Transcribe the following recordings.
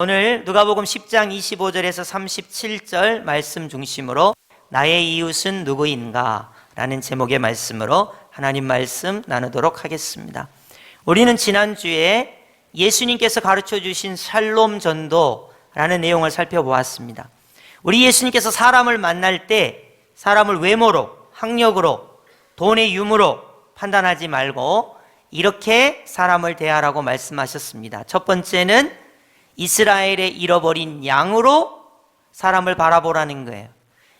오늘 누가복음 10장 25절에서 37절 말씀 중심으로 나의 이웃은 누구인가? 라는 제목의 말씀으로 하나님 말씀 나누도록 하겠습니다. 우리는 지난주에 예수님께서 가르쳐 주신 샬롬 전도라는 내용을 살펴보았습니다. 우리 예수님께서 사람을 만날 때 사람을 외모로, 학력으로, 돈의 유무로 판단하지 말고 이렇게 사람을 대하라고 말씀하셨습니다. 첫 번째는 이스라엘의 잃어버린 양으로 사람을 바라보라는 거예요.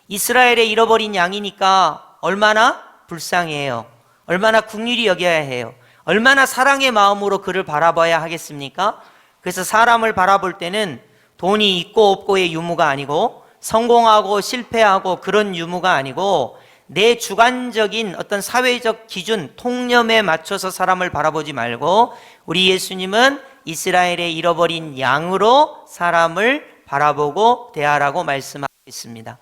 이스라엘의 잃어버린 양이니까 얼마나 불쌍해요. 얼마나 긍휼히 여겨야 해요. 얼마나 사랑의 마음으로 그를 바라봐야 하겠습니까? 그래서 사람을 바라볼 때는 돈이 있고 없고의 유무가 아니고 성공하고 실패하고 그런 유무가 아니고 내 주관적인 어떤 사회적 기준, 통념에 맞춰서 사람을 바라보지 말고 우리 예수님은 이스라엘의 잃어버린 양으로 사람을 바라보고 대하라고 말씀하고 있습니다.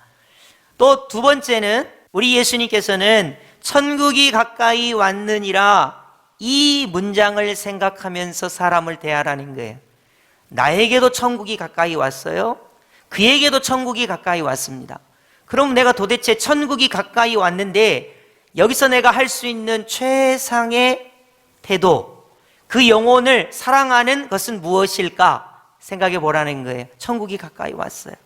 또 두 번째는 우리 예수님께서는 천국이 가까이 왔느니라 이 문장을 생각하면서 사람을 대하라는 거예요. 나에게도 천국이 가까이 왔어요. 그에게도 천국이 가까이 왔습니다. 그럼 내가 도대체 천국이 가까이 왔는데 여기서 내가 할 수 있는 최상의 태도, 그 영혼을 사랑하는 것은 무엇일까 생각해 보라는 거예요. 천국이 가까이 왔어요.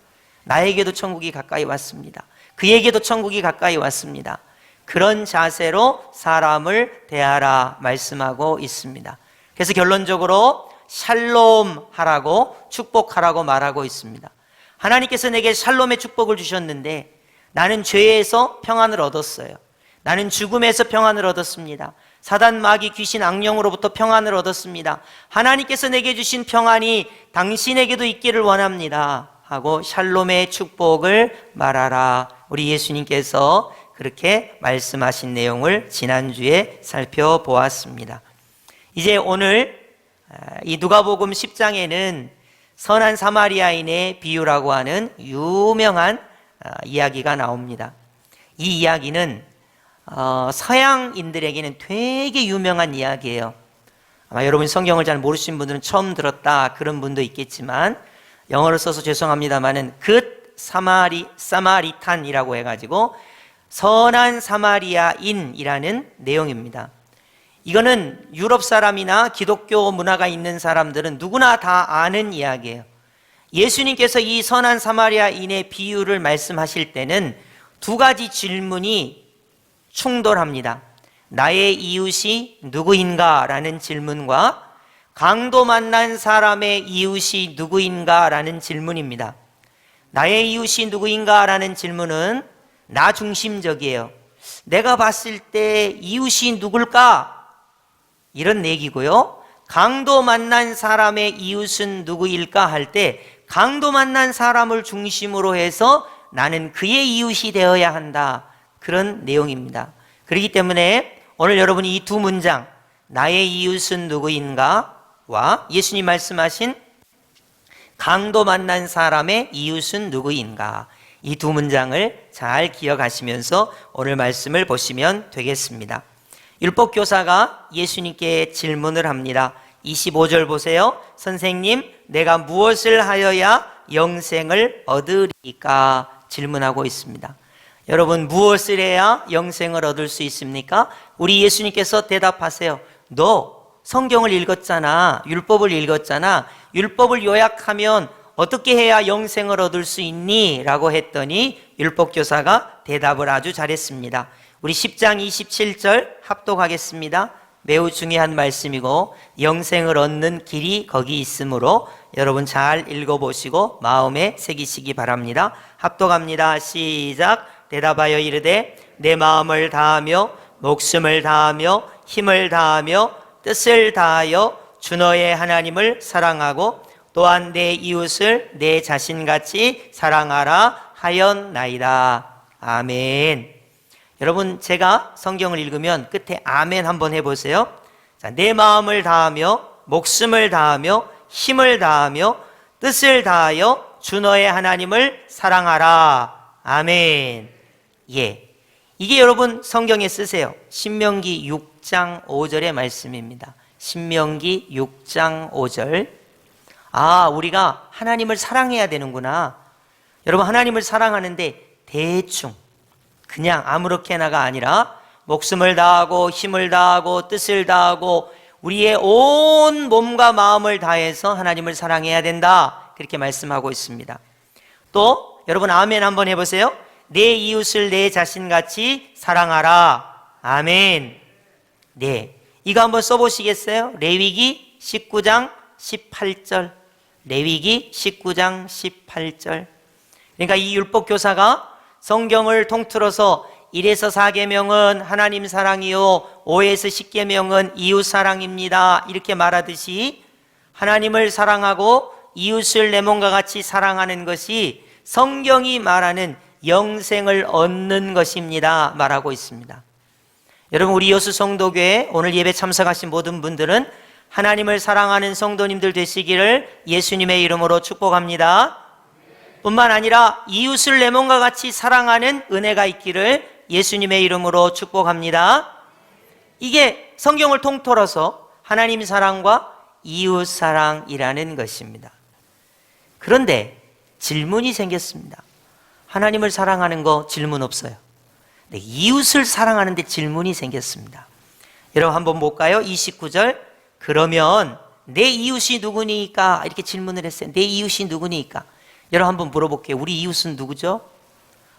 나에게도 천국이 가까이 왔습니다. 그에게도 천국이 가까이 왔습니다. 그런 자세로 사람을 대하라 말씀하고 있습니다. 그래서 결론적으로 샬롬 하라고, 축복하라고 말하고 있습니다. 하나님께서 내게 샬롬의 축복을 주셨는데 나는 죄에서 평안을 얻었어요. 나는 죽음에서 평안을 얻었습니다. 사단, 마귀, 귀신, 악령으로부터 평안을 얻었습니다. 하나님께서 내게 주신 평안이 당신에게도 있기를 원합니다 하고 샬롬의 축복을 말하라. 우리 예수님께서 그렇게 말씀하신 내용을 지난주에 살펴보았습니다. 이제 오늘 이 누가복음 10장에는 선한 사마리아인의 비유라고 하는 유명한 이야기가 나옵니다. 이 이야기는 서양인들에게는 되게 유명한 이야기예요. 아마 여러분 성경을 잘 모르시는 분들은 처음 들었다 그런 분도 있겠지만 영어를 써서 죄송합니다만은 Good Samaritan이라고 해가지고 선한 사마리아인이라는 내용입니다. 이거는 유럽 사람이나 기독교 문화가 있는 사람들은 누구나 다 아는 이야기예요. 예수님께서 이 선한 사마리아인의 비유를 말씀하실 때는 두 가지 질문이 충돌합니다. 나의 이웃이 누구인가? 라는 질문과 강도 만난 사람의 이웃이 누구인가? 라는 질문입니다. 나의 이웃이 누구인가? 라는 질문은 나 중심적이에요. 내가 봤을 때 이웃이 누굴까? 이런 얘기고요. 강도 만난 사람의 이웃은 누구일까? 할 때 강도 만난 사람을 중심으로 해서 나는 그의 이웃이 되어야 한다. 그런 내용입니다. 그렇기 때문에 오늘 여러분이 이 두 문장, 나의 이웃은 누구인가와 예수님 말씀하신 강도 만난 사람의 이웃은 누구인가, 이 두 문장을 잘 기억하시면서 오늘 말씀을 보시면 되겠습니다. 율법교사가 예수님께 질문을 합니다. 25절 보세요. 선생님, 내가 무엇을 하여야 영생을 얻으리까? 질문하고 있습니다. 여러분, 무엇을 해야 영생을 얻을 수 있습니까? 우리 예수님께서 대답하세요. 너 성경을 읽었잖아. 율법을 읽었잖아. 율법을 요약하면 어떻게 해야 영생을 얻을 수 있니? 라고 했더니 율법교사가 대답을 아주 잘했습니다. 우리 10장 27절 합독하겠습니다. 매우 중요한 말씀이고 영생을 얻는 길이 거기 있으므로 여러분 잘 읽어보시고 마음에 새기시기 바랍니다. 합독합니다. 시작. 대답하여 이르되 내 마음을 다하며 목숨을 다하며 힘을 다하며 뜻을 다하여 주 너의 하나님을 사랑하고 또한 내 이웃을 내 자신같이 사랑하라 하였나이다. 아멘. 여러분, 제가 성경을 읽으면 끝에 아멘 한번 해보세요. 자, 내 마음을 다하며 목숨을 다하며 힘을 다하며 뜻을 다하여 주 너의 하나님을 사랑하라. 아멘. 예, 이게 여러분 성경에 쓰세요. 신명기 6장 5절의 말씀입니다. 신명기 6장 5절. 아, 우리가 하나님을 사랑해야 되는구나. 여러분, 하나님을 사랑하는데 대충 그냥 아무렇게나가 아니라 목숨을 다하고 힘을 다하고 뜻을 다하고 우리의 온 몸과 마음을 다해서 하나님을 사랑해야 된다. 그렇게 말씀하고 있습니다. 또 여러분 아멘 한번 해보세요. 내 이웃을 내 자신같이 사랑하라. 아멘. 네, 이거 한번 써보시겠어요? 레위기 19장 18절. 레위기 19장 18절. 그러니까 이 율법교사가 성경을 통틀어서 1에서 4계명은 하나님 사랑이요 5에서 10계명은 이웃 사랑입니다. 이렇게 말하듯이 하나님을 사랑하고 이웃을 내 몸과 같이 사랑하는 것이 성경이 말하는 영생을 얻는 것입니다. 말하고 있습니다. 여러분, 우리 여수 성도교회 오늘 예배 참석하신 모든 분들은 하나님을 사랑하는 성도님들 되시기를 예수님의 이름으로 축복합니다. 뿐만 아니라 이웃을 내 몸과 같이 사랑하는 은혜가 있기를 예수님의 이름으로 축복합니다. 이게 성경을 통틀어서 하나님 사랑과 이웃 사랑이라는 것입니다. 그런데 질문이 생겼습니다. 하나님을 사랑하는 거 질문 없어요. 네, 이웃을 사랑하는데 질문이 생겼습니다. 여러분 한번 볼까요? 29절. 그러면 내 이웃이 누구니까? 이렇게 질문을 했어요. 내 이웃이 누구니까? 여러분 한번 물어볼게요. 우리 이웃은 누구죠?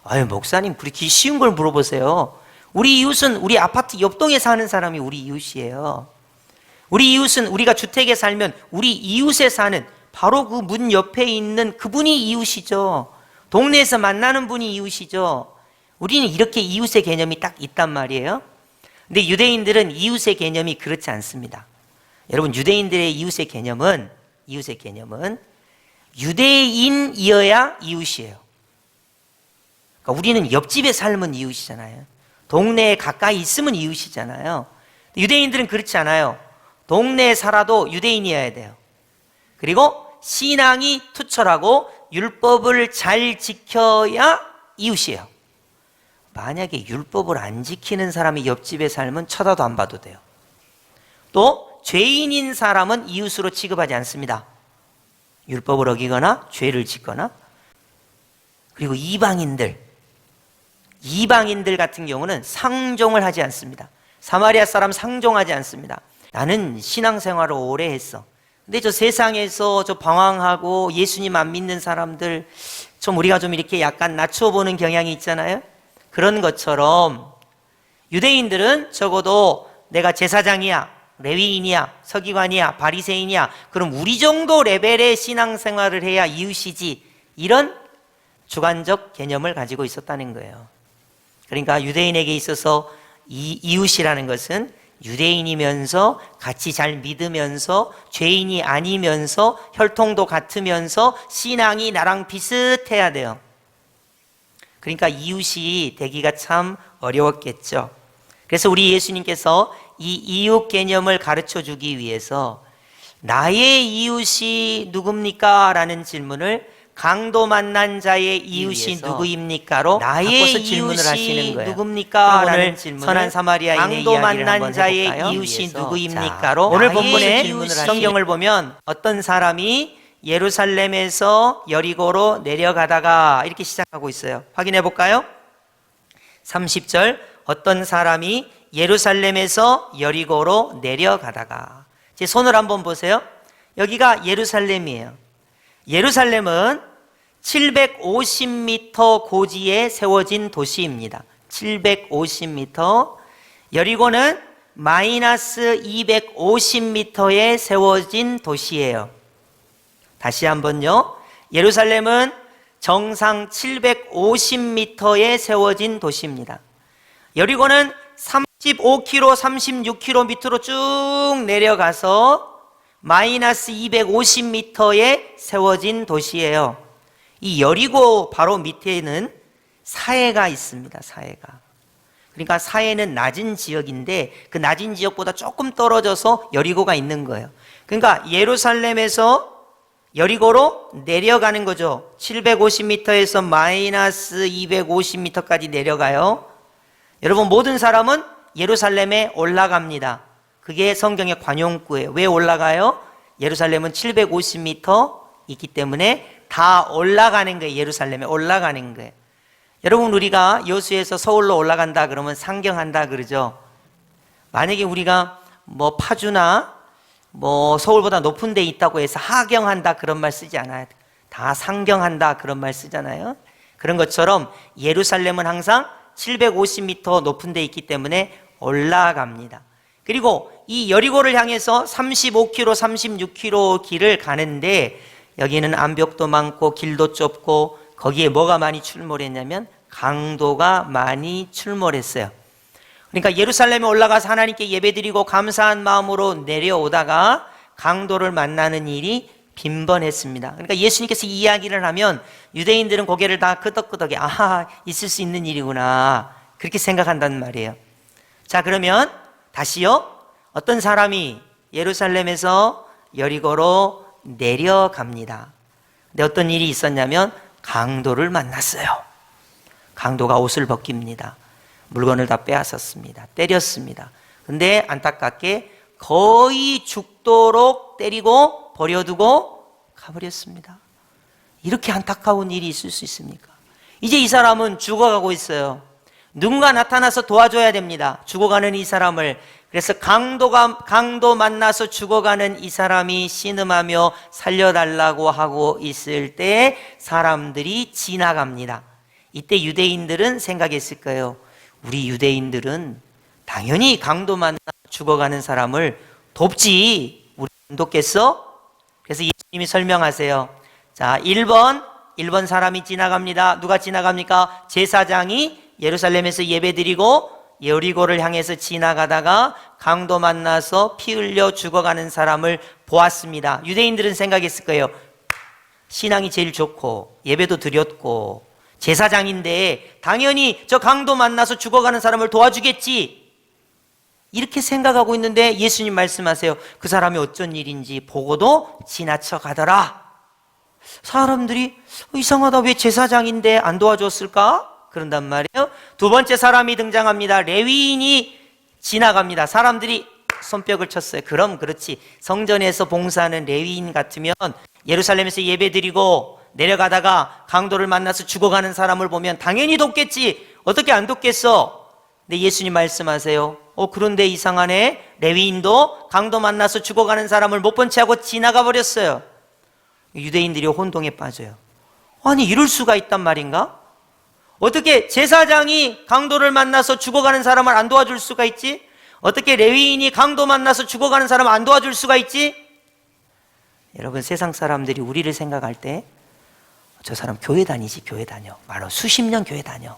아유, 목사님 그렇게 쉬운 걸 물어보세요. 우리 이웃은 우리 아파트 옆동에 사는 사람이 우리 이웃이에요. 우리 이웃은 우리가 주택에 살면 우리 이웃에 사는 바로 그 문 옆에 있는 그분이 이웃이죠. 동네에서 만나는 분이 이웃이죠. 우리는 이렇게 이웃의 개념이 딱 있단 말이에요. 근데 유대인들은 이웃의 개념이 그렇지 않습니다. 여러분, 유대인들의 이웃의 개념은 유대인이어야 이웃이에요. 그러니까 우리는 옆집에 살면 이웃이잖아요. 동네에 가까이 있으면 이웃이잖아요. 유대인들은 그렇지 않아요. 동네에 살아도 유대인이어야 돼요. 그리고 신앙이 투철하고 율법을 잘 지켜야 이웃이에요. 만약에 율법을 안 지키는 사람이 옆집에 살면 쳐다도 안 봐도 돼요. 또 죄인인 사람은 이웃으로 취급하지 않습니다. 율법을 어기거나 죄를 짓거나. 그리고 이방인들 같은 경우는 상종을 하지 않습니다. 사마리아 사람 상종하지 않습니다. 나는 신앙생활을 오래 했어. 근데 저 세상에서 저 방황하고 예수님 안 믿는 사람들 좀 우리가 좀 이렇게 약간 낮추어 보는 경향이 있잖아요. 그런 것처럼 유대인들은 적어도 내가 제사장이야, 레위인이야, 서기관이야, 바리새인이야, 그럼 우리 정도 레벨의 신앙생활을 해야 이웃이지, 이런 주관적 개념을 가지고 있었다는 거예요. 그러니까 유대인에게 있어서 이 이웃이라는 것은 유대인이면서 같이 잘 믿으면서 죄인이 아니면서 혈통도 같으면서 신앙이 나랑 비슷해야 돼요. 그러니까 이웃이 되기가 참 어려웠겠죠. 그래서 우리 예수님께서 이 이웃 개념을 가르쳐 주기 위해서 나의 이웃이 누굽니까? 라는 질문을 강도 만난 자의 이웃이 누구입니까로 나의 질문을 하시는 거예요. 누굽니까? 라는 질문을 선한 사마리아인의 강도 만난 자의 이웃이 누구입니까로 오늘 본문의 성경을 보면 어떤 사람이 예루살렘에서 여리고로 내려가다가 이렇게 시작하고 있어요. 확인해 볼까요? 30절. 어떤 사람이 예루살렘에서 여리고로 내려가다가. 제 손을 한번 보세요. 여기가 예루살렘이에요. 예루살렘은 750m 고지에 세워진 도시입니다. 750m. 여리고는 마이너스 250m에 세워진 도시예요. 다시 한번요. 예루살렘은 정상 750m에 세워진 도시입니다. 여리고는 35km, 36km 밑으로 쭉 내려가서 마이너스 250m에 세워진 도시예요. 이 여리고 바로 밑에는 사해가 있습니다. 사해가. 그러니까 사해는 낮은 지역인데 그 낮은 지역보다 조금 떨어져서 여리고가 있는 거예요. 그러니까 예루살렘에서 여리고로 내려가는 거죠. 750m에서 마이너스 250m까지 내려가요. 여러분, 모든 사람은 예루살렘에 올라갑니다. 그게 성경의 관용구예요. 왜 올라가요? 예루살렘은 750m 있기 때문에 다 올라가는 거예요. 예루살렘에 올라가는 거예요. 여러분, 우리가 여수에서 서울로 올라간다 그러면 상경한다 그러죠. 만약에 우리가 뭐 파주나 뭐 서울보다 높은 데 있다고 해서 하경한다 그런 말 쓰지 않아요. 다 상경한다 그런 말 쓰잖아요. 그런 것처럼 예루살렘은 항상 750m 높은 데 있기 때문에 올라갑니다. 그리고 이 여리고를 향해서 35km, 36km 길을 가는데 여기는 암벽도 많고 길도 좁고 거기에 뭐가 많이 출몰했냐면 강도가 많이 출몰했어요. 그러니까 예루살렘에 올라가서 하나님께 예배드리고 감사한 마음으로 내려오다가 강도를 만나는 일이 빈번했습니다. 그러니까 예수님께서 이 이야기를 하면 유대인들은 고개를 다 끄덕끄덕해. 아하, 있을 수 있는 일이구나. 그렇게 생각한다는 말이에요. 자, 그러면 다시요. 어떤 사람이 예루살렘에서 여리고로 내려갑니다. 근데 어떤 일이 있었냐면 강도를 만났어요. 강도가 옷을 벗깁니다. 물건을 다 빼앗았습니다. 때렸습니다. 근데 안타깝게 거의 죽도록 때리고 버려두고 가버렸습니다. 이렇게 안타까운 일이 있을 수 있습니까? 이제 이 사람은 죽어가고 있어요. 누군가 나타나서 도와줘야 됩니다. 죽어가는 이 사람을. 그래서 강도 만나서 죽어가는 이 사람이 신음하며 살려달라고 하고 있을 때 사람들이 지나갑니다. 이때 유대인들은 생각했을 거예요. 우리 유대인들은 당연히 강도 만나 죽어가는 사람을 돕지. 우리 안 돕겠어? 그래서 예수님이 설명하세요. 자, 1번 사람이 지나갑니다. 누가 지나갑니까? 제사장이 예루살렘에서 예배드리고 여리고를 향해서 지나가다가 강도 만나서 피 흘려 죽어가는 사람을 보았습니다. 유대인들은 생각했을 거예요. 신앙이 제일 좋고 예배도 드렸고 제사장인데 당연히 저 강도 만나서 죽어가는 사람을 도와주겠지. 이렇게 생각하고 있는데 예수님 말씀하세요. 그 사람이 어쩐 일인지 보고도 지나쳐 가더라. 사람들이 이상하다. 왜 제사장인데 안 도와줬을까? 그런단 말이에요. 두 번째 사람이 등장합니다. 레위인이 지나갑니다. 사람들이 손뼉을 쳤어요. 그럼 그렇지. 성전에서 봉사하는 레위인 같으면 예루살렘에서 예배드리고 내려가다가 강도를 만나서 죽어가는 사람을 보면 당연히 돕겠지. 어떻게 안 돕겠어? 근데 예수님 말씀하세요. 그런데 이상하네. 레위인도 강도 만나서 죽어가는 사람을 못 본 채 하고 지나가 버렸어요. 유대인들이 혼동에 빠져요. 아니, 이럴 수가 있단 말인가? 어떻게 제사장이 강도를 만나서 죽어가는 사람을 안 도와줄 수가 있지? 어떻게 레위인이 강도 만나서 죽어가는 사람을 안 도와줄 수가 있지? 여러분, 세상 사람들이 우리를 생각할 때 저 사람 교회 다니지, 교회 다녀. 말로 수십 년 교회 다녀.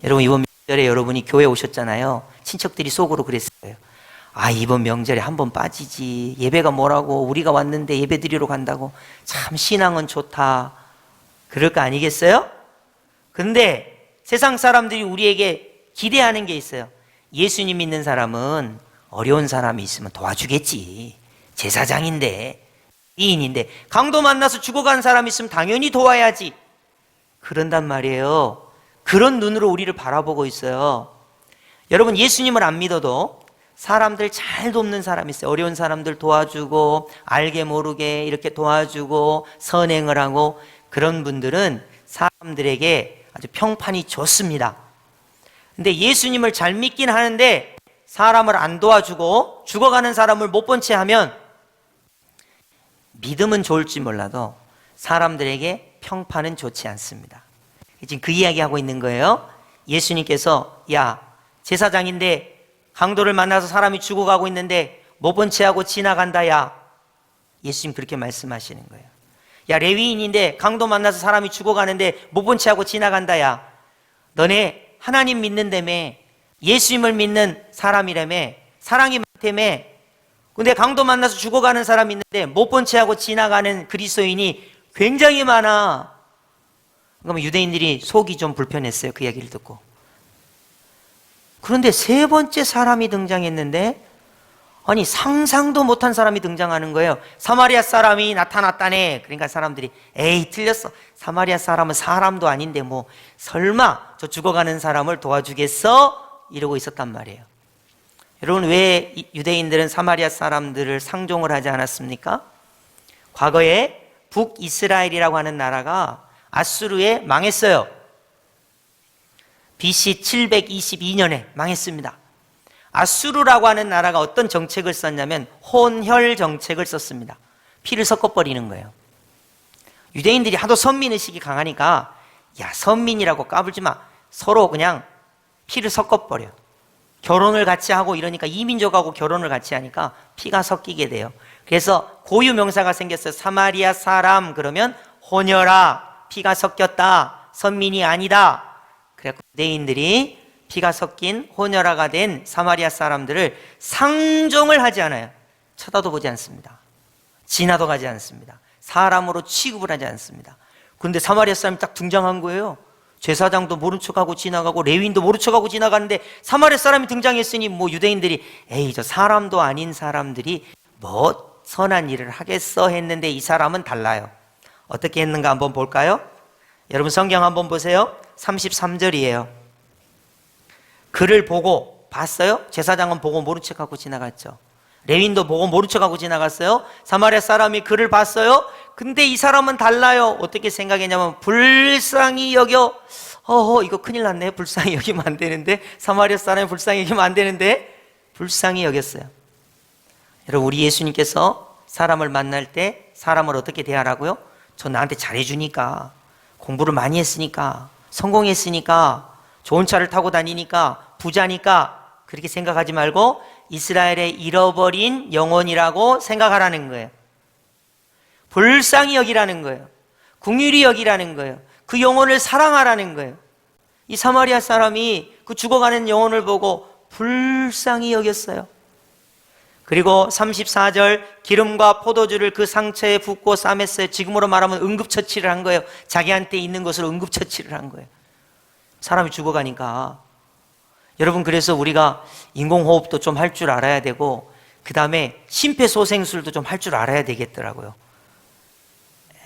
여러분, 이번 명절에 여러분이 교회 오셨잖아요. 친척들이 속으로 그랬어요. 아, 이번 명절에 한번 빠지지. 예배가 뭐라고, 우리가 왔는데 예배 드리러 간다고. 참 신앙은 좋다. 그럴 거 아니겠어요? 근데 세상 사람들이 우리에게 기대하는 게 있어요. 예수님 믿는 사람은 어려운 사람이 있으면 도와주겠지. 제사장인데, 이인인데, 강도 만나서 죽어간 사람이 있으면 당연히 도와야지. 그런단 말이에요. 그런 눈으로 우리를 바라보고 있어요. 여러분, 예수님을 안 믿어도 사람들 잘 돕는 사람이 있어요. 어려운 사람들 도와주고 알게 모르게 이렇게 도와주고 선행을 하고, 그런 분들은 사람들에게 아주 평판이 좋습니다. 근데 예수님을 잘 믿긴 하는데 사람을 안 도와주고 죽어가는 사람을 못 본 채 하면 믿음은 좋을지 몰라도 사람들에게 평판은 좋지 않습니다. 지금 그 이야기하고 있는 거예요. 예수님께서 야, 제사장인데 강도를 만나서 사람이 죽어가고 있는데 못 본 채 하고 지나간다. 야, 예수님 그렇게 말씀하시는 거예요. 야, 레위인인데 강도 만나서 사람이 죽어가는데 못 본 채 하고 지나간다. 야, 너네 하나님 믿는다며, 예수님을 믿는 사람이라며, 사랑이 많다며. 근데 강도 만나서 죽어가는 사람이 있는데 못 본 채 하고 지나가는 그리스도인이 굉장히 많아. 그러면 유대인들이 속이 좀 불편했어요. 그 이야기를 듣고. 그런데 세 번째 사람이 등장했는데, 아니, 상상도 못한 사람이 등장하는 거예요. 사마리아 사람이 나타났다네. 그러니까 사람들이 에이, 틀렸어. 사마리아 사람은 사람도 아닌데 뭐 설마 저 죽어가는 사람을 도와주겠어? 이러고 있었단 말이에요. 여러분, 왜 유대인들은 사마리아 사람들을 상종을 하지 않았습니까? 과거에 북이스라엘이라고 하는 나라가 아수르에 망했어요. BC 722년에 망했습니다. 아수르라고 하는 나라가 어떤 정책을 썼냐면 혼혈 정책을 썼습니다. 피를 섞어버리는 거예요. 유대인들이 하도 선민의식이 강하니까 야, 선민이라고 까불지 마. 서로 그냥 피를 섞어버려. 결혼을 같이 하고 이러니까 이민족하고 결혼을 같이 하니까 피가 섞이게 돼요. 그래서 고유 명사가 생겼어요. 사마리아 사람 그러면 혼혈아, 피가 섞였다, 선민이 아니다. 그래서 유대인들이 피가 섞인 혼혈아가 된 사마리아 사람들을 상종을 하지 않아요. 쳐다도 보지 않습니다. 지나도 가지 않습니다. 사람으로 취급을 하지 않습니다. 그런데 사마리아 사람이 딱 등장한 거예요. 제사장도 모른 척하고 지나가고 레위인도 모른 척하고 지나가는데 사마리아 사람이 등장했으니 뭐 유대인들이 에이 저 사람도 아닌 사람들이 뭐 선한 일을 하겠어 했는데 이 사람은 달라요. 어떻게 했는가 한번 볼까요? 여러분 성경 한번 보세요. 33절이에요. 그를 보고 봤어요? 제사장은 보고 모른 척하고 지나갔죠. 레위인도 보고 모른 척하고 지나갔어요. 사마리아 사람이 그를 봤어요. 근데 이 사람은 달라요. 어떻게 생각했냐면 불쌍히 여겨. 이거 큰일 났네. 불쌍히 여기면 안 되는데. 사마리아 사람이 불쌍히 여기면 안 되는데. 불쌍히 여겼어요. 여러분 우리 예수님께서 사람을 만날 때 사람을 어떻게 대하라고요? 저 나한테 잘해주니까, 공부를 많이 했으니까, 성공했으니까, 좋은 차를 타고 다니니까, 부자니까 그렇게 생각하지 말고 이스라엘의 잃어버린 영혼이라고 생각하라는 거예요. 불쌍히 여기라는 거예요. 긍휼히 여기라는 거예요. 그 영혼을 사랑하라는 거예요. 이 사마리아 사람이 그 죽어가는 영혼을 보고 불쌍히 여겼어요. 그리고 34절 기름과 포도주를 그 상처에 붓고 싸맸어요. 지금으로 말하면 응급처치를 한 거예요. 자기한테 있는 것을 응급처치를 한 거예요. 사람이 죽어가니까. 여러분 그래서 우리가 인공호흡도 좀 할 줄 알아야 되고 그 다음에 심폐소생술도 좀 할 줄 알아야 되겠더라고요.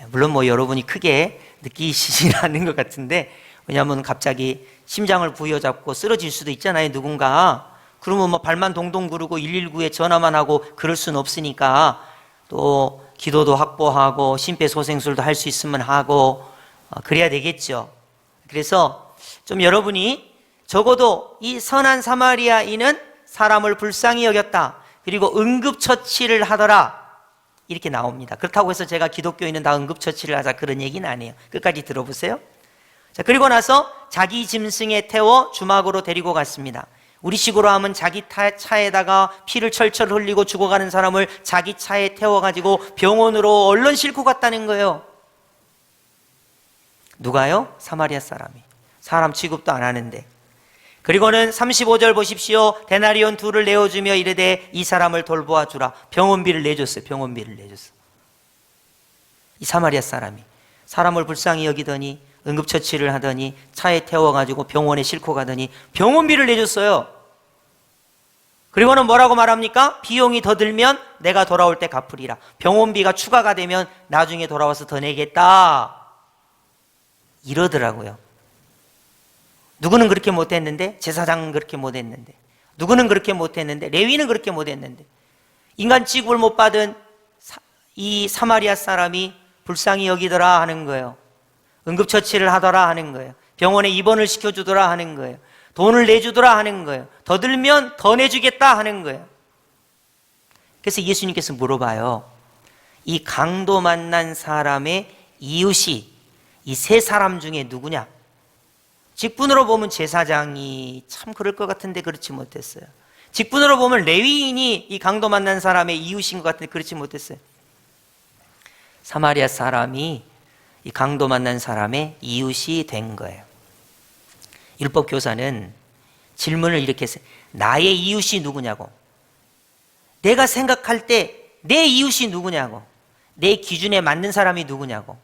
물론 뭐 여러분이 크게 느끼시진 않는 것 같은데 왜냐하면 갑자기 심장을 부여잡고 쓰러질 수도 있잖아요. 누군가. 그러면 뭐 발만 동동 구르고 119에 전화만 하고 그럴 수는 없으니까 또 기도도 확보하고 심폐소생술도 할 수 있으면 하고 그래야 되겠죠. 그래서 좀 여러분이 적어도 이 선한 사마리아인은 사람을 불쌍히 여겼다. 그리고 응급처치를 하더라. 이렇게 나옵니다. 그렇다고 해서 제가 기독교인은 다 응급처치를 하자 그런 얘기는 아니에요. 끝까지 들어보세요. 자, 그리고 나서 자기 짐승에 태워 주막으로 데리고 갔습니다. 우리식으로 하면 자기 차에다가 피를 철철 흘리고 죽어가는 사람을 자기 차에 태워가지고 병원으로 얼른 싣고 갔다는 거예요. 누가요? 사마리아 사람이. 사람 취급도 안 하는데. 그리고는 35절 보십시오. 데나리온 2를 내어주며 이르되 이 사람을 돌보아 주라. 병원비를 내줬어요. 병원비를 내줬어. 이 사마리아 사람이 사람을 불쌍히 여기더니 응급처치를 하더니 차에 태워가지고 병원에 싣고 가더니 병원비를 내줬어요. 그리고는 뭐라고 말합니까? 비용이 더 들면 내가 돌아올 때 갚으리라. 병원비가 추가가 되면 나중에 돌아와서 더 내겠다. 이러더라고요. 누구는 그렇게 못했는데, 제사장은 그렇게 못했는데, 누구는 그렇게 못했는데, 레위는 그렇게 못했는데, 인간 취급을 못 받은 이 사마리아 사람이 불쌍히 여기더라 하는 거예요. 응급처치를 하더라 하는 거예요. 병원에 입원을 시켜주더라 하는 거예요. 돈을 내주더라 하는 거예요. 더 들면 더 내주겠다 하는 거예요. 그래서 예수님께서 물어봐요. 이 강도 만난 사람의 이웃이 이 세 사람 중에 누구냐? 직분으로 보면 제사장이 참 그럴 것 같은데 그렇지 못했어요. 직분으로 보면 레위인이 이 강도 만난 사람의 이웃인 것 같은데 그렇지 못했어요. 사마리아 사람이 이 강도 만난 사람의 이웃이 된 거예요. 율법 교사는 질문을 이렇게 했어요. 나의 이웃이 누구냐고. 내가 생각할 때 내 이웃이 누구냐고. 내 기준에 맞는 사람이 누구냐고.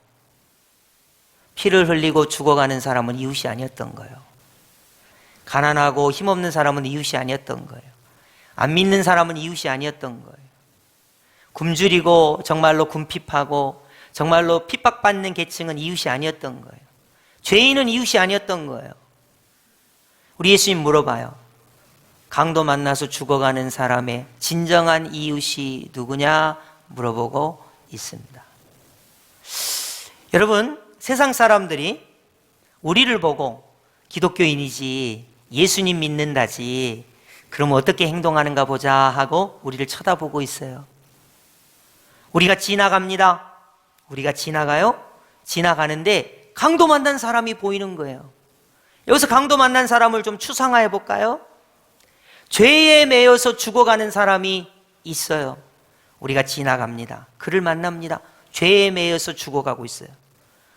피를 흘리고 죽어가는 사람은 이웃이 아니었던 거예요. 가난하고 힘없는 사람은 이웃이 아니었던 거예요. 안 믿는 사람은 이웃이 아니었던 거예요. 굶주리고 정말로 궁핍하고 정말로 핍박받는 계층은 이웃이 아니었던 거예요. 죄인은 이웃이 아니었던 거예요. 우리 예수님 물어봐요. 강도 만나서 죽어가는 사람의 진정한 이웃이 누구냐 물어보고 있습니다. 여러분, 세상 사람들이 우리를 보고 기독교인이지, 예수님 믿는다지, 그럼 어떻게 행동하는가 보자 하고 우리를 쳐다보고 있어요. 우리가 지나갑니다. 우리가 지나가요? 지나가는데 강도 만난 사람이 보이는 거예요. 여기서 강도 만난 사람을 좀 추상화해 볼까요? 죄에 매여서 죽어가는 사람이 있어요. 우리가 지나갑니다. 그를 만납니다. 죄에 매여서 죽어가고 있어요.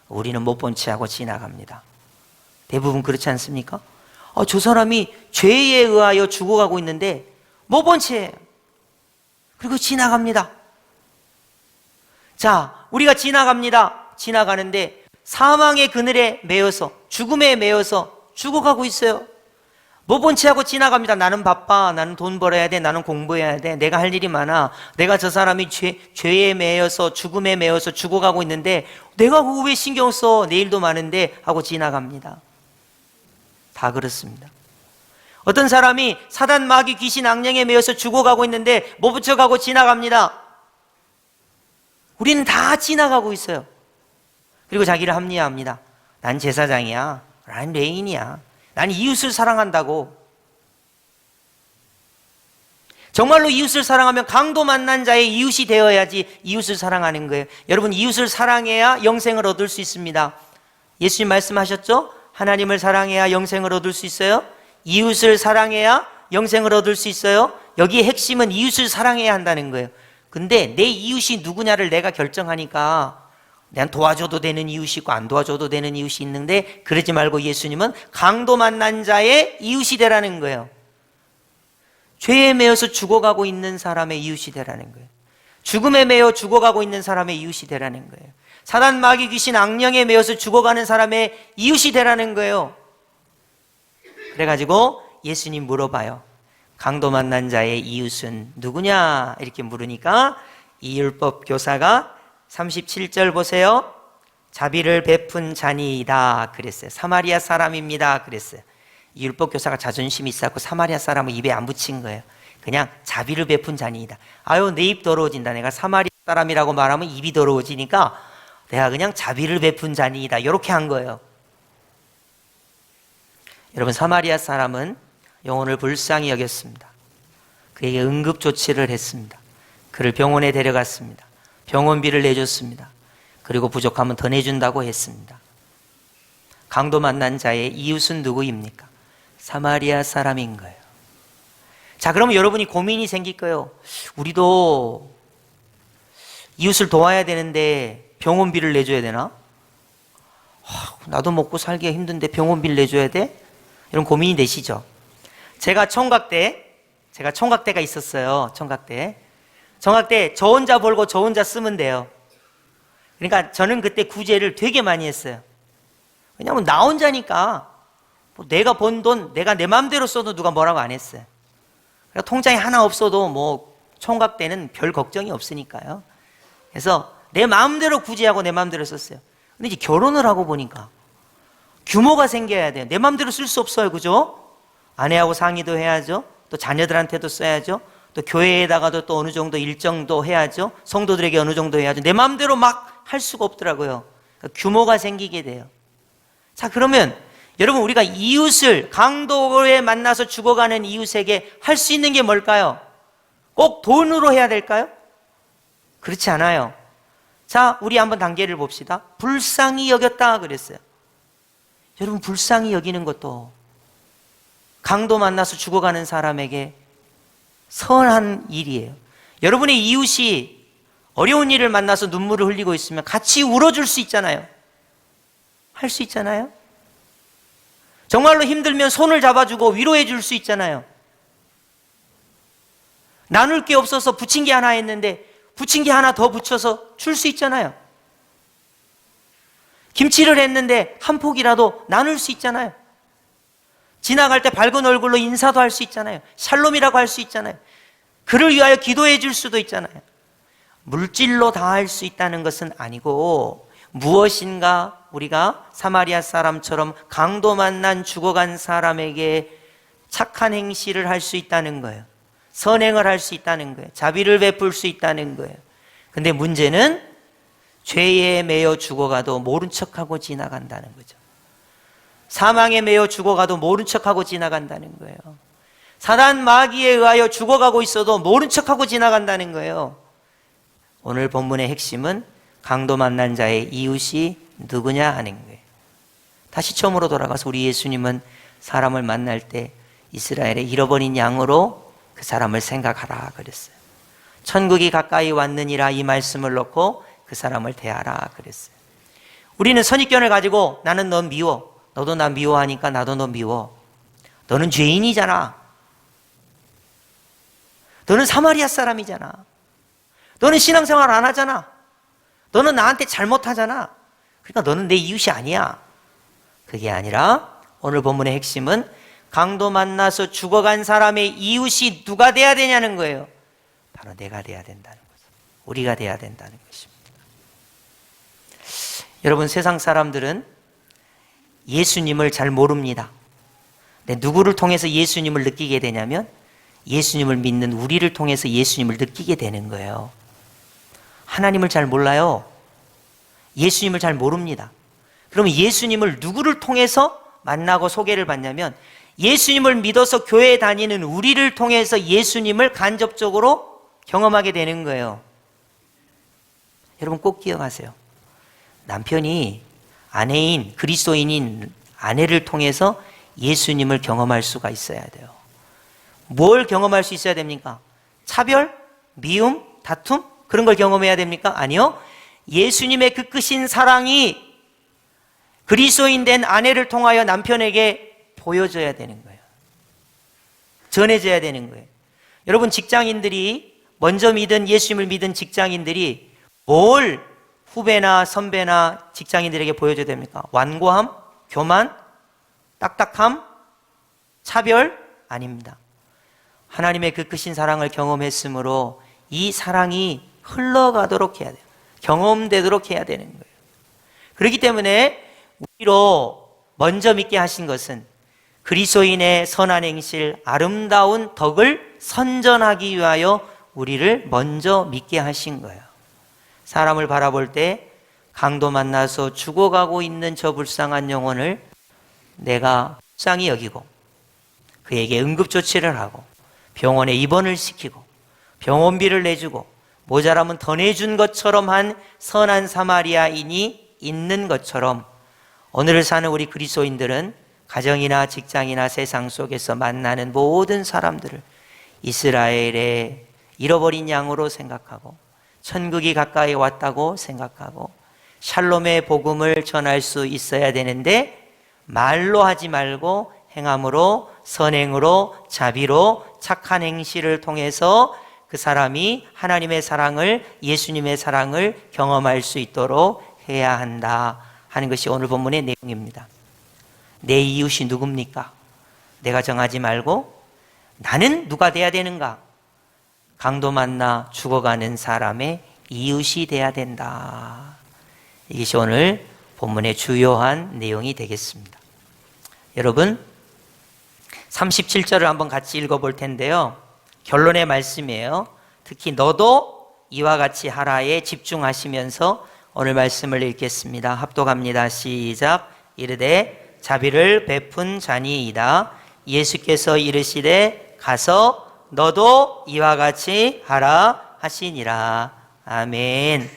우리는 못 본 채 하고 지나갑니다. 대부분 그렇지 않습니까? 저 사람이 죄에 의하여 죽어가고 있는데 못 본 채예요. 그리고 지나갑니다. 자, 우리가 지나갑니다. 지나가는데 사망의 그늘에 매여서, 죽음에 매여서 죽어가고 있어요. 못 본 채 하고 지나갑니다. 나는 바빠. 나는 돈 벌어야 돼. 나는 공부해야 돼. 내가 할 일이 많아. 내가 저 사람이 죄에 매여서, 죽음에 매여서 죽어가고 있는데 내가 그거 왜 신경 써? 내일도 많은데 하고 지나갑니다. 다 그렇습니다. 어떤 사람이 사단, 마귀, 귀신, 악령에 매여서 죽어가고 있는데 못 붙여가고 지나갑니다. 우리는 다 지나가고 있어요. 그리고 자기를 합리화합니다. 난 제사장이야. 난 레인이야. 난 이웃을 사랑한다고. 정말로 이웃을 사랑하면 강도 만난 자의 이웃이 되어야지 이웃을 사랑하는 거예요. 여러분, 이웃을 사랑해야 영생을 얻을 수 있습니다. 예수님 말씀하셨죠? 하나님을 사랑해야 영생을 얻을 수 있어요. 이웃을 사랑해야 영생을 얻을 수 있어요. 여기에 핵심은 이웃을 사랑해야 한다는 거예요. 근데 내 이웃이 누구냐를 내가 결정하니까 난 도와줘도 되는 이웃이 있고 안 도와줘도 되는 이웃이 있는데, 그러지 말고 예수님은 강도 만난 자의 이웃이 되라는 거예요. 죄에 매여서 죽어가고 있는 사람의 이웃이 되라는 거예요. 죽음에 매여 죽어가고 있는 사람의 이웃이 되라는 거예요. 사단, 마귀, 귀신, 악령에 매여서 죽어가는 사람의 이웃이 되라는 거예요. 그래가지고 예수님 물어봐요. 강도 만난 자의 이웃은 누구냐? 이렇게 물으니까 이 율법 교사가 37절 보세요. 자비를 베푼 자니이다 그랬어요. 사마리아 사람입니다 그랬어요. 이 율법 교사가 자존심이 있어서 사마리아 사람을 입에 안 붙인 거예요. 그냥 자비를 베푼 자니이다. 아유, 내 입 더러워진다. 내가 사마리아 사람이라고 말하면 입이 더러워지니까 내가 그냥 자비를 베푼 자니이다. 이렇게 한 거예요. 여러분, 사마리아 사람은 영혼을 불쌍히 여겼습니다. 그에게 응급조치를 했습니다. 그를 병원에 데려갔습니다. 병원비를 내줬습니다. 그리고 부족하면 더 내준다고 했습니다. 강도 만난 자의 이웃은 누구입니까? 사마리아 사람인 거예요. 자, 그러면 여러분이 고민이 생길 거예요. 우리도 이웃을 도와야 되는데 병원비를 내줘야 되나? 나도 먹고 살기가 힘든데 병원비를 내줘야 돼? 이런 고민이 되시죠? 제가 총각대가 있었어요. 총각대 저 혼자 벌고 저 혼자 쓰면 돼요. 그러니까 저는 그때 구제를 되게 많이 했어요. 왜냐하면 나 혼자니까 내가 번 돈 내가 내 마음대로 써도 누가 뭐라고 안 했어요. 그러니까 통장에 하나 없어도 뭐 총각 때는 별 걱정이 없으니까요. 그래서 내 마음대로 구제하고 내 마음대로 썼어요. 근데 이제 결혼을 하고 보니까 규모가 생겨야 돼요. 내 마음대로 쓸 수 없어요. 그죠? 아내하고 상의도 해야죠. 또 자녀들한테도 써야죠. 또 교회에다가도 또 어느 정도 일정도 해야죠. 성도들에게 어느 정도 해야죠. 내 마음대로 막 할 수가 없더라고요. 그러니까 규모가 생기게 돼요. 자, 그러면 여러분, 우리가 이웃을 강도에 만나서 죽어가는 이웃에게 할 수 있는 게 뭘까요? 꼭 돈으로 해야 될까요? 그렇지 않아요. 자, 우리 한번 단계를 봅시다. 불쌍히 여겼다 그랬어요. 여러분, 불쌍히 여기는 것도 강도 만나서 죽어가는 사람에게 선한 일이에요. 여러분의 이웃이 어려운 일을 만나서 눈물을 흘리고 있으면 같이 울어줄 수 있잖아요. 할 수 있잖아요. 정말로 힘들면 손을 잡아주고 위로해 줄 수 있잖아요. 나눌 게 없어서 붙인 게 하나 했는데 붙인 게 하나 더 붙여서 줄 수 있잖아요. 김치를 했는데 한 폭이라도 나눌 수 있잖아요. 지나갈 때 밝은 얼굴로 인사도 할 수 있잖아요. 샬롬이라고 할 수 있잖아요. 그를 위하여 기도해 줄 수도 있잖아요. 물질로 다 할 수 있다는 것은 아니고 무엇인가 우리가 사마리아 사람처럼 강도 만난 죽어간 사람에게 착한 행실을 할 수 있다는 거예요. 선행을 할 수 있다는 거예요. 자비를 베풀 수 있다는 거예요. 근데 문제는 죄에 매여 죽어가도 모른 척하고 지나간다는 거죠. 사망에 매여 죽어가도 모른 척하고 지나간다는 거예요. 사단 마귀에 의하여 죽어가고 있어도 모른 척하고 지나간다는 거예요. 오늘 본문의 핵심은 강도 만난 자의 이웃이 누구냐 하는 거예요. 다시 처음으로 돌아가서 우리 예수님은 사람을 만날 때 이스라엘의 잃어버린 양으로 그 사람을 생각하라 그랬어요. 천국이 가까이 왔느니라 이 말씀을 놓고 그 사람을 대하라 그랬어요. 우리는 선입견을 가지고 나는 너 미워, 너도 나 미워하니까 나도 너 미워. 너는 죄인이잖아. 너는 사마리아 사람이잖아. 너는 신앙생활 안 하잖아. 너는 나한테 잘못하잖아. 그러니까 너는 내 이웃이 아니야. 그게 아니라 오늘 본문의 핵심은 강도 만나서 죽어간 사람의 이웃이 누가 돼야 되냐는 거예요. 바로 내가 돼야 된다는 거죠. 우리가 돼야 된다는 것입니다. 여러분, 세상 사람들은 예수님을 잘 모릅니다. 근데 누구를 통해서 예수님을 느끼게 되냐면 예수님을 믿는 우리를 통해서 예수님을 느끼게 되는 거예요. 하나님을 잘 몰라요. 예수님을 잘 모릅니다. 그러면 예수님을 누구를 통해서 만나고 소개를 받냐면 예수님을 믿어서 교회에 다니는 우리를 통해서 예수님을 간접적으로 경험하게 되는 거예요. 여러분 꼭 기억하세요. 남편이 아내인 그리스도인인 아내를 통해서 예수님을 경험할 수가 있어야 돼요. 뭘 경험할 수 있어야 됩니까? 차별, 미움, 다툼? 그런 걸 경험해야 됩니까? 아니요. 예수님의 그 크신 사랑이 그리스도인 된 아내를 통하여 남편에게 보여져야 되는 거예요. 전해져야 되는 거예요. 여러분, 직장인들이 먼저 믿은 예수님을 믿은 직장인들이 뭘 후배나 선배나 직장인들에게 보여줘야 됩니까? 완고함? 교만? 딱딱함? 차별? 아닙니다. 하나님의 그 크신 사랑을 경험했으므로 이 사랑이 흘러가도록 해야 돼요. 경험되도록 해야 되는 거예요. 그렇기 때문에 우리로 먼저 믿게 하신 것은 그리스도인의 선한 행실, 아름다운 덕을 선전하기 위하여 우리를 먼저 믿게 하신 거예요. 사람을 바라볼 때 강도 만나서 죽어가고 있는 저 불쌍한 영혼을 내가 불쌍히 여기고 그에게 응급조치를 하고 병원에 입원을 시키고 병원비를 내주고 모자라면 더 내준 것처럼 한 선한 사마리아인이 있는 것처럼 오늘을 사는 우리 그리스도인들은 가정이나 직장이나 세상 속에서 만나는 모든 사람들을 이스라엘의 잃어버린 양으로 생각하고 천국이 가까이 왔다고 생각하고 샬롬의 복음을 전할 수 있어야 되는데 말로 하지 말고 행함으로, 선행으로, 자비로, 착한 행실을 통해서 그 사람이 하나님의 사랑을, 예수님의 사랑을 경험할 수 있도록 해야 한다 하는 것이 오늘 본문의 내용입니다. 내 이웃이 누굽니까? 내가 정하지 말고 나는 누가 돼야 되는가? 강도 만나 죽어가는 사람의 이웃이 돼야 된다. 이것이 오늘 본문의 주요한 내용이 되겠습니다. 여러분, 37절을 한번 같이 읽어볼 텐데요. 결론의 말씀이에요. 특히 너도 이와 같이 하라에 집중하시면서 오늘 말씀을 읽겠습니다. 합독합니다. 시작. 이르되 자비를 베푼 자니이다. 예수께서 이르시되 가서 너도 이와 같이 하라 하시니라. 아멘.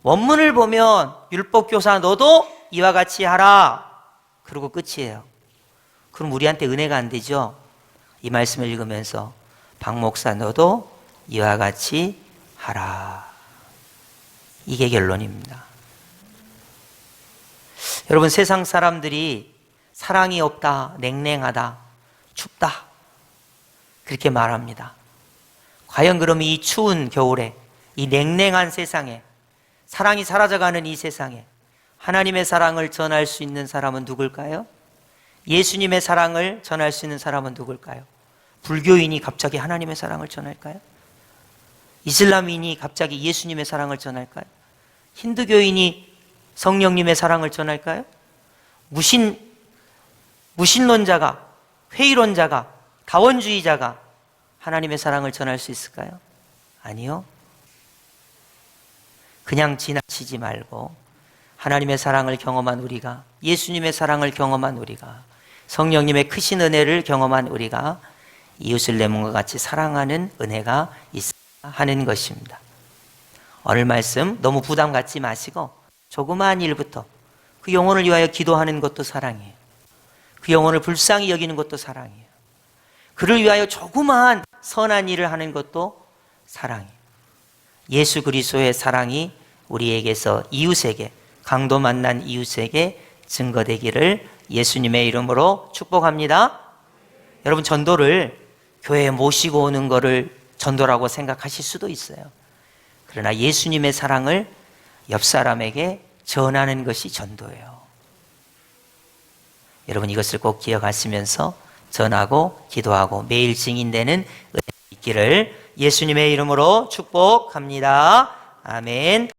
원문을 보면 율법교사 너도 이와 같이 하라. 그리고 끝이에요. 그럼 우리한테 은혜가 안 되죠? 이 말씀을 읽으면서 박 목사 너도 이와 같이 하라. 이게 결론입니다. 여러분, 세상 사람들이 사랑이 없다, 냉랭하다, 춥다 그렇게 말합니다. 과연 그럼 이 추운 겨울에, 이 냉랭한 세상에, 사랑이 사라져가는 이 세상에 하나님의 사랑을 전할 수 있는 사람은 누굴까요? 예수님의 사랑을 전할 수 있는 사람은 누굴까요? 불교인이 갑자기 하나님의 사랑을 전할까요? 이슬람인이 갑자기 예수님의 사랑을 전할까요? 힌두교인이 성령님의 사랑을 전할까요? 무신론자가, 회의론자가, 다원주의자가 하나님의 사랑을 전할 수 있을까요? 아니요. 그냥 지나치지 말고 하나님의 사랑을 경험한 우리가, 예수님의 사랑을 경험한 우리가, 성령님의 크신 은혜를 경험한 우리가 이웃을 내 몸과 같이 사랑하는 은혜가 있어야 하는 것입니다. 오늘 말씀 너무 부담 갖지 마시고 조그마한 일부터, 그 영혼을 위하여 기도하는 것도 사랑이에요. 그 영혼을 불쌍히 여기는 것도 사랑이에요. 그를 위하여 조그마한 선한 일을 하는 것도 사랑이에요. 예수 그리스도의 사랑이 우리에게서 이웃에게, 강도 만난 이웃에게 증거되기를 예수님의 이름으로 축복합니다. 여러분, 전도를 교회에 모시고 오는 것을 전도라고 생각하실 수도 있어요. 그러나 예수님의 사랑을 옆 사람에게 전하는 것이 전도예요. 여러분, 이것을 꼭 기억하시면서 전하고 기도하고 매일 증인되는 은혜 있기를 예수님의 이름으로 축복합니다. 아멘.